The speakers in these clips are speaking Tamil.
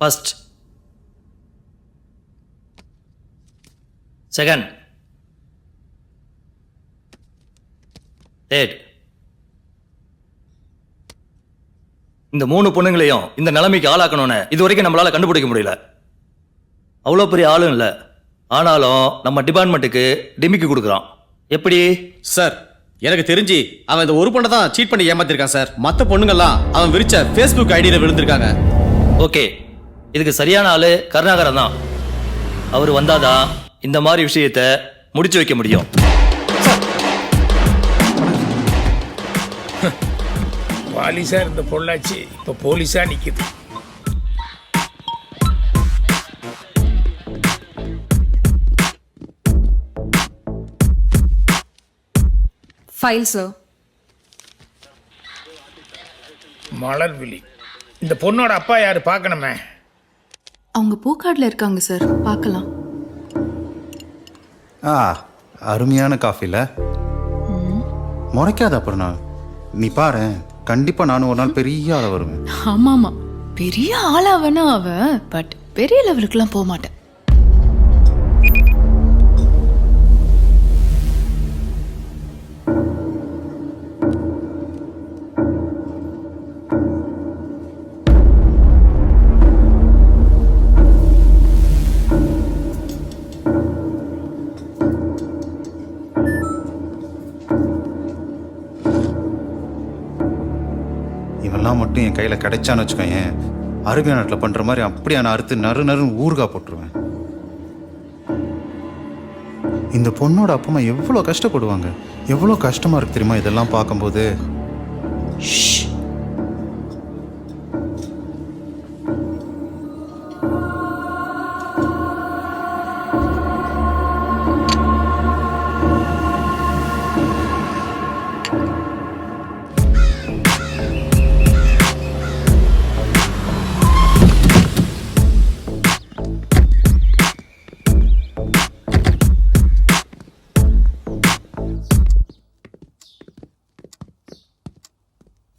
First, second, third. இந்த 3 பொண்ணுங்களையும் இந்த நிலைமைக்கு ஆளாக்கணும்னு இது வரைக்கும் நம்மளால கண்டுபிடிக்க முடியல. அவ்வளோ பெரிய ஆளும் இல்லை, ஆனாலும் நம்ம டிபார்ட்மெண்ட்டுக்கு டிமிக்கி கொடுக்குறான். எப்படி சார்? எனக்கு தெரிஞ்சு அவன் இந்த ஒரு பொண்ணை தான் சீட் பண்ணி ஏமாத்திருக்கான் சார். மற்ற பொண்ணுங்கெல்லாம் அவன் விரிச்ச ஃபேஸ்புக் ஐடியில விழுந்திருக்காங்க. ஓகே, இதுக்கு சரியான ஆளு கருணாகரன் தான். அவர் வந்தாதான் இந்த மாதிரி விஷயத்த முடிச்சு வைக்க முடியும். வாலிசா இருந்த பொள்ளாச்சி இப்ப போலீஸா நிக்குது. File sir. மலர்விழி, இந்த பொண்ணோட அப்பா யாரு பார்க்கணுமே? அவங்க பூக்கார்டில் இருக்காங்க சார், பார்க்கலாம். அருமையான காஃபில முறைக்காத அப்புறம் நீ பாரு, கண்டிப்பா நானும் ஒரு நாள் பெரிய ஆளா வருவேன். ஆமாமா, பெரிய ஆளாவனா அவ, பட் பெரிய லெவலுக்குலாம் போக மாட்டேன். இவெல்லாம் மட்டும் என் கையில கிடைச்சான்னு வச்சுக்கோங்க, அரபியா நாட்டில் பண்ற மாதிரி அப்படியே நான் அறுத்து நறுன்னு ஊறுகாய் போட்டுருவேன். இந்த பொண்ணோட அப்பா அம்மா எவ்வளோ கஷ்டப்படுவாங்க, எவ்வளோ கஷ்டமா இருக்கு தெரியுமா இதெல்லாம் பார்க்கும்போது.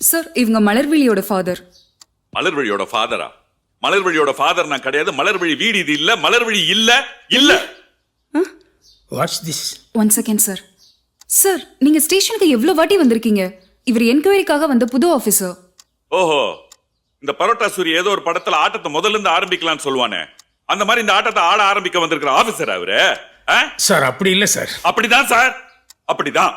சார், இவங்க மலர்விழியோட ஃபாதர். மலர்விழியோட ஃபாதரா? மலர்விழியோட ஃபாதர் நான் கிடையாது. மலர்விழி வீடு இது இல்ல. மலர்விழி இல்ல இல்ல. Watts this? One second sir. Sir, நீங்க ஸ்டேஷனுக்கு எவ்வளவு வாட்டி வந்திருக்கீங்க? இவர் என்கொயரிக்காக வந்த புது ஆபீசர். ஓஹோ, இந்த பரோட்டா சூரி ஏதோ ஒரு படத்துல ஆட்டத்தை முதல்ல இருந்து ஆரம்பிக்கலாம்னு சொல்லுவானே, அந்த மாதிரி இந்த ஆட்டத்தை ஆட ஆரம்பிக்க வந்திருக்கிற ஆபீசர் அவரு. சார் அப்படி இல்ல சார். அப்படிதான் சார், அப்படிதான்.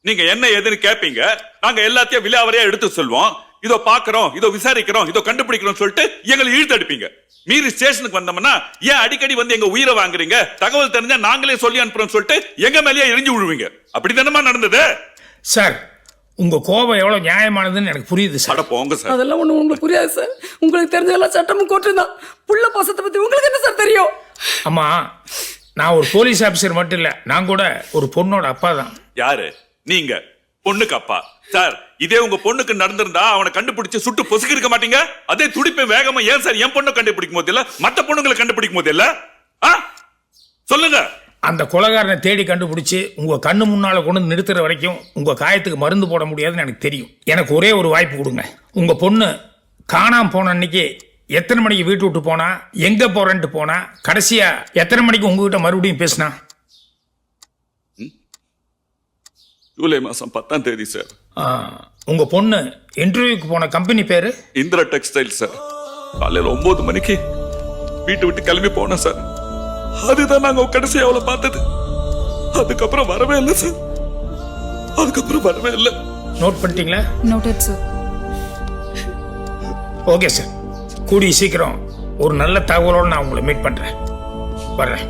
நீங்க என்ன ஏதுன்னு கேப்பீங்க, நாங்க எல்லாத்தையும் விலாவரியா எடுத்து சொல்வோம். இதோ பாக்குறோம், இதோ விசாரிக்கிறோம், இதோ கண்டுபிடிக்கிறோம் சொல்லிட்டு எங்களை இழுத்தடிப்பீங்க. மீறி ஸ்டேஷனுக்கு வந்தோம்னா ஏன் அடிக்கடி வந்து எங்க உயிரை வாங்குறீங்க, தகவல் தெரிஞ்சா நாங்களே சொல்லி அனுப்புறோம் சொல்லிட்டு எங்க மேலேயே எரிஞ்சு விழுவீங்க. அப்படித்தானமா நடந்தது? சார், உங்க கோபம் எவ்வளவு நியாயமானதுன்னு எனக்கு புரியுது சார். போங்க சார். அதெல்லாம் ஒண்ணு உங்களுக்கு புரியாது சார். உங்களுக்கு தெரிஞ்சதெல்லாம் சட்டமும் கோர்ட்டும் தான். புள்ள பாசத்தை பத்தி உங்களுக்கு என்ன சார் தெரியும்? அம்மா, நான் ஒரு போலீஸ் ஆபீசர் மட்டும் இல்ல, நான் கூட ஒரு பொண்ணோட அப்பா தான். யாரு நீங்க? பொண்ணுக்கு அப்பா சார். இதே உங்க பொண்ணுக்கு நடந்திருந்தா அவனை கண்டுபிடிச்சு சுட்டு பொசுக்கி இருக்க மாட்டீங்க. அதே துடிப்பை வேகமா ஏன் சார் என் பொண்ணை கண்டுபிடிக்கும் போது இல்ல மத்த பொண்ணுங்களை கண்டுபிடிக்கும் போது இல்ல? சொல்லுங்க. அந்த கொலைகாரனை தேடி கண்டுபிடிச்சு உங்க கண்ணு முன்னால கொண்டு நிறுத்துற வரைக்கும் உங்க காயத்துக்கு மருந்து போட முடியாதுன்னு எனக்கு தெரியும். எனக்கு ஒரே ஒரு வாய்ப்பு கொடுங்க. உங்க பொண்ணு காணாம போன அன்னைக்கு எத்தனை மணிக்கு வீட்டு விட்டு போனா, எங்க போறேன்ட்டு போனா, கடைசியா எத்தனை மணிக்கு உங்ககிட்ட மறுபடியும் பேசினா? ஜூலை மாசம் 10ஆம் தேதி சார். உங்க பொண்ணு இன்டர்வியூக்கு போன கம்பெனி பேரு? Indira textile sir. காலையில 9 மணிக்கு வீட்டு விட்டு கிளம்பி போன சார். அதுதான் நாங்க கடைசியா அவளை பார்த்தது. அதுக்கப்புறம் வரவே இல்லை சார். அதுக்கப்புறம் வரவே இல்லை. நோட் பண்ணிட்டீங்களா? Noted sir. ஓகே சார், கூடிய சீக்கிரம் ஒரு நல்ல தகவலோடு நான் உங்களை மீட் பண்றேன். வர்றேன்.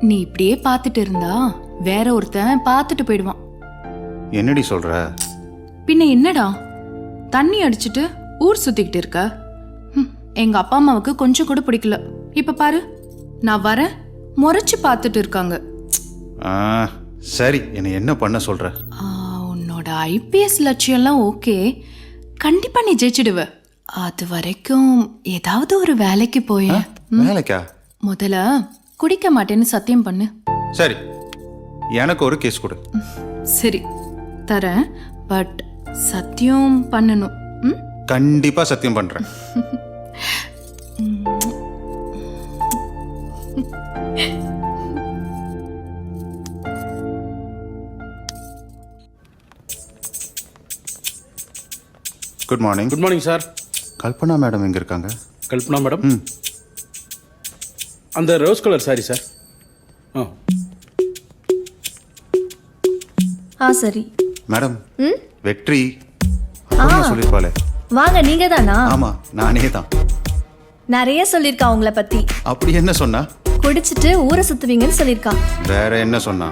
நீ இப்படியே பார்த்துட்டு இருந்தா வேற ஒருத்தன் பார்த்துட்டு போயிடுவான். என்னடி சொல்ற? பின்ன என்னடா, தண்ணி அடிச்சிட்டு ஊர் சுத்திக்கிட்டு இருக்க. எங்க அப்பா அம்மாவுக்கு கொஞ்சம் கூட பிடிக்கல. இப்ப பாரு, நான் வரேன், முறைச்சு பார்த்துட்டு இருக்காங்க. ஆ, சரி, என்னை என்ன பண்ண சொல்ற? உன்னோட ஐபிஎஸ் லட்சியம்லாம் ஓகே, கண்டிப்பா நீ ஜெயிச்சிடுவ. அது வரைக்கும் ஏதாவது ஒரு வேலைக்கு போய. வேலைக்கா? முதல்ல குடிக்க மாட்டேன்னு சத்தியம் பண்ணு. சரி, எனக்கு ஒரு கேஸ் கொடு. சரி தரேன், பட் சத்தியம் பண்ணணும். கண்டிப்பா சத்தியம் பண்றேன். Good morning. Good morning sir. Kalpana madam எங்க இருக்காங்க? கல்பனா மேடம் அந்த ரோஸ் கலர் சாரி சார். சரி மேடம், வெற்றி சொல்லிருப்பாளே. வாங்க, நீங்க தானா? ஆமா, நானே தான். நிறைய சொல்லிருக்கா உங்களை பத்தி. அப்படி என்ன சொன்னா? குடிச்சிட்டு ஊரை சுத்துவீங்கன்னு சொல்லிருக்கா. வேற என்ன சொன்னா?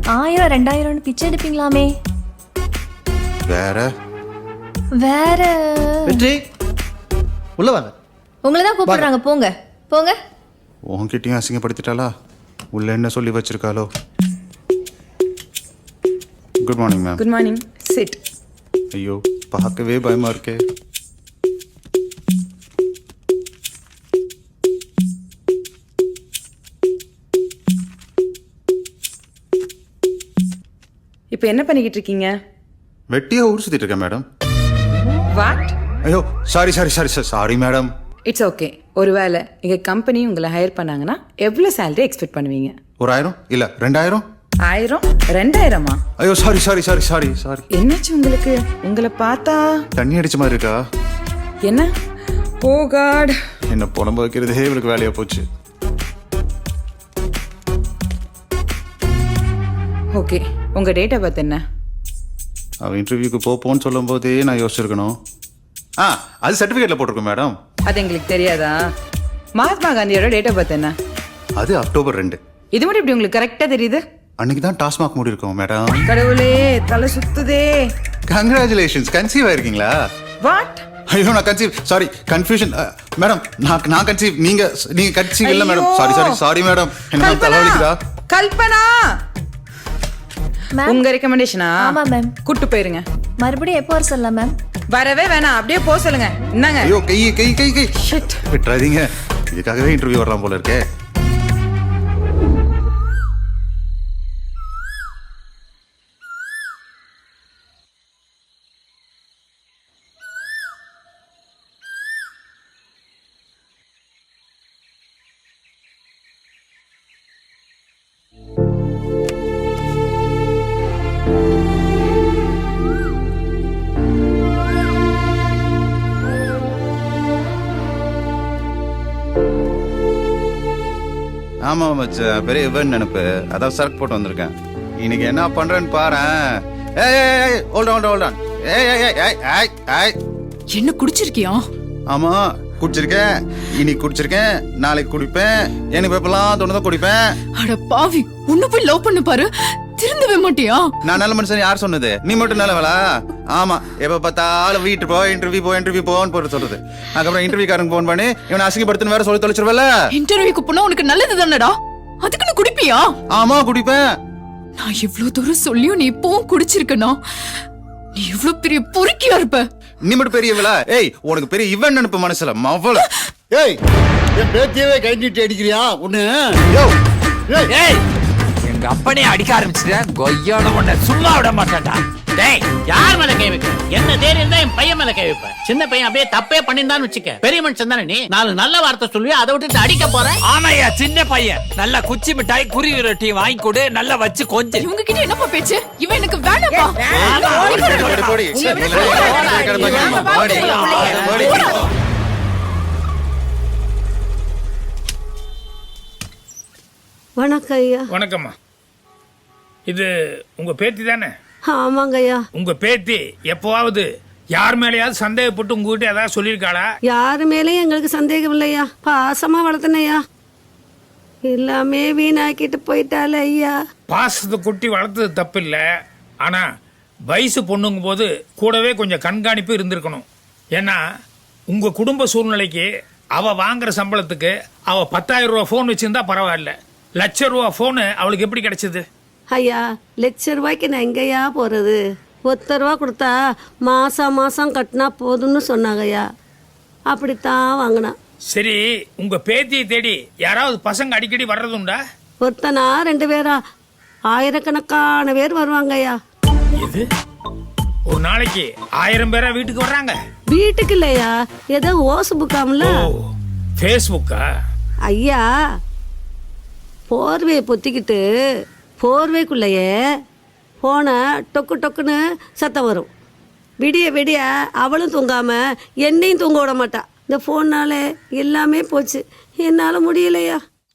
1000 2000 பிச்சை எடுப்பீங்களாமே. வேற வேற வெற்றி உள்ள வாங்க. உங்களை தான் கூப்பிடுறாங்க, போங்க போங்க. உன்கிட்டயும் அசிங்கப்படுத்திட்டாளா? உள்ள என்ன சொல்லி வச்சிருக்காளோ? Good morning ma'am. Good morning. Sit. ஐயோ, பார்க்கவே பயமா இருக்கே. இப்போ என்ன பண்ணிக்கிட்டு இருக்கீங்க? வெட்டியா ஊர் சுத்திட்டு இருக்கேன் மேடம். வாட்? ஐயோ, சாரி மேடம். It's okay. ஒருவேளை எங்க கம்பெனி உங்களை ஹையர் பண்ணாங்கன்னா எவ்வளவு சேலரி எக்ஸ்பெக்ட் பண்ணுவீங்க? ஒரு 1000 இல்ல 2000? 1000 2000-ஆ? ஐயோ, சாரி. என்னாச்சு உங்களுக்கு? உங்களை பார்த்தா தண்ணி அடிச்ச மாதிரி இருக்கா? என்ன? ஓ காட். என்ன புலம்ப வைக்கிறதே இவளுக்கு வேலையா போச்சு. ஓகே, உங்க டேட் ஆஃப் பர்த் என்ன? அவன் இன்டர்வியூக்கு போப்போன்னு சொல்லும் போதே நான் யோசிச்சிருக்கணும். அது சர்டிஃபிகேட்ல போட்டிருக்கோம் மேடம். அது எங்களுக்கு தெரியாதா? மகாத்மா காந்தியோட டேட் ஆஃப் பர்த் என்ன? அது அக்டோபர் 2. இது மட்டும் இப்படி உங்களுக்கு கரெக்டா தெரியுது? அன்னைக்கு தான் டாஸ்மாக் மூடி இருக்கோம் மேடம். கடவுளே, தலை சுத்துதே. கங்க்ராச்சுலேஷன்ஸ். கன்சீவ் ஆயிருக்கீங்களா? வாட்? ஐயோ, நான் கன்சீவ். Sorry, confusion madam. நான் கன்சீவ். நீங்க கன்சீவ் இல்ல மேடம். Sorry madam. என்ன தலைவலிக்குதா? கல்பனா, உங்க ரெக்கமெண்டேஷனா? ஆமா மேம். கூட்டு போயிருங்க. மறுபடியும் எப்போ வர சொல்லலாம் மேம்? வரவே வேணாம், அப்படியே போக சொல்லுங்க. என்னங்க? ஐயோ, கை ஷிட். விட்டுறாதீங்க. இதுக்காகவே இன்டர்வியூ வரலாம் போல இருக்கே. ஆமா மச்சான், பெரிய இவன் நினைப்பு. அதான் சரக்கு போட்டு வந்திருக்கேன். இன்னைக்கு என்ன பண்றேன்னு பாறேன். என்ன குடிச்சிருக்கியா? ஆமா, குடிச்சிருக்கேன். இன்னைக்கு குடிச்சிருக்கேன், நாளைக்கு குடிப்பேன். எனக்கு எப்பெல்லாம் தோணுதோ குடிப்பேன். அட பாவி, உன்னை போய் லவ் பண்ண பாரு, திருந்தவே மாட்டியா? நான் நல்ல மனுஷன் யார் சொன்னது? நீ மட்டும் நல்லவளா? ஆமா, எப்ப பார்த்தாலும் வீட்டு போ, இன்டர்வியூ போன்னு போட்டு சொல்றது. அதுக்கப்புறம் இன்டர்வியூக்காரங்க போன் பண்ணி இவனை அசிங்கப்படுத்துன்னு வேற சொல்லி தொலைச்சிருவல. இன்டர்வியூக்கு போனா உனக்கு நல்லது தானடா, அதுக்கு நீ குடிப்பியா? ஆமா, குடிப்பேன். நான் இவ்ளோ தூரம் சொல்லியும் நீ இப்பவும் குடிச்சிருக்கனா? நீ இவ்ளோ பெரிய பொறுக்கியா இருப்ப. நீ மட்டும் பெரியவளா? ஏய், உனக்கு பெரிய இவன் நினைப்பு மனசுல மவள. ஏய், என் பேத்தியவே கை நீட்டி அடிக்கிறியா உன்னை? ஏய், எங்க அப்பனே அடிக்க ஆரம்பிச்சுட்டேன். கொய்யோட உன்னை சும்மா விட மாட்டேன்டா. டேய், யார் மேல கை வைக்க? என்ன தைரியம் தான் என் பையன் மேல கை வைப்பேன். சின்ன பையன் அப்படியே தப்பே பண்ணிருந்தான்னு வச்சுக்க, பெரிய மனுஷன் தானே நீ. 4 நல்ல வார்த்தை சொல்லுவியா, அதை விட்டுட்டு அடிக்க போறேன்? ஆமாய்யா, சின்ன பையன். நல்லா குச்சி மிட்டாய் குருவி ரொட்டி வாங்கி கொடு, நல்லா வச்சு கொஞ்சம். இவங்க கிட்ட என்னப்பா பேச்சு? இவன் எனக்கு வேணாப்பா. வணக்கம் ஐயா. வணக்கம்மா. இது உங்க பேத்தி தானே? ஆமாங்க ஐயா. உங்க பேத்தி எப்பவாவது யார் மேலேயாவது சந்தேகப்பட்டு உங்ககிட்ட ஏதாவது சொல்லியிருக்காளா? யாரு மேலேயும் எங்களுக்கு சந்தேகம் இல்லையா, பாசமா வளர்த்தனையா. எல்லாமே வீணாக்கிட்டு போயிட்டால ஐயா. பாசத்தை கொட்டி வளர்த்தது தப்பு இல்லை, ஆனா வயசு பொண்ணுங்கும் போது கூடவே கொஞ்சம் கண்காணிப்பு இருந்திருக்கணும். ஏன்னா உங்கள் குடும்ப சூழ்நிலைக்கு அவள் வாங்குற சம்பளத்துக்கு அவள் 10,000 ரூபா ஃபோன் வச்சுருந்தா பரவாயில்ல, ₹1,00,000 ஃபோனு அவளுக்கு எப்படி கிடைச்சது? ஐயா ₹1,00,000 நான் எங்கேயா போகிறது? ₹1 கொடுத்தா மாதம் கட்டினா போதும்னு சொன்னாங்கய்யா. அப்படித்தான் வாங்கினா. சரி, உங்கள் பேத்தியை தேடி யாராவது பசங்க அடிக்கடி வர்றதுண்டா? ஒருத்தனா 2 பேரா? ஆயிரக்கணக்கான பேர் வருவாங்கய்யா. இது ஒரு நாளைக்கு 1000 பேரா வீட்டுக்கு வர்றாங்க? வீட்டுக்கு இல்லையா, ஏதோ ஓசு புக்காமல. ஃபேஸ்புக்கா? ஐயா போர்வையை பொத்திக்கிட்டு போர்வைக்குள்ளேயே போன டொக்கு டொக்குன்னு சத்தம் வரும். விடிய விடிய அவளும் தூங்காம என்னையும் தூங்க விட மாட்டா. இந்த ஃபோன்னால எல்லாமே போச்சு. என்னால் முடியலையா.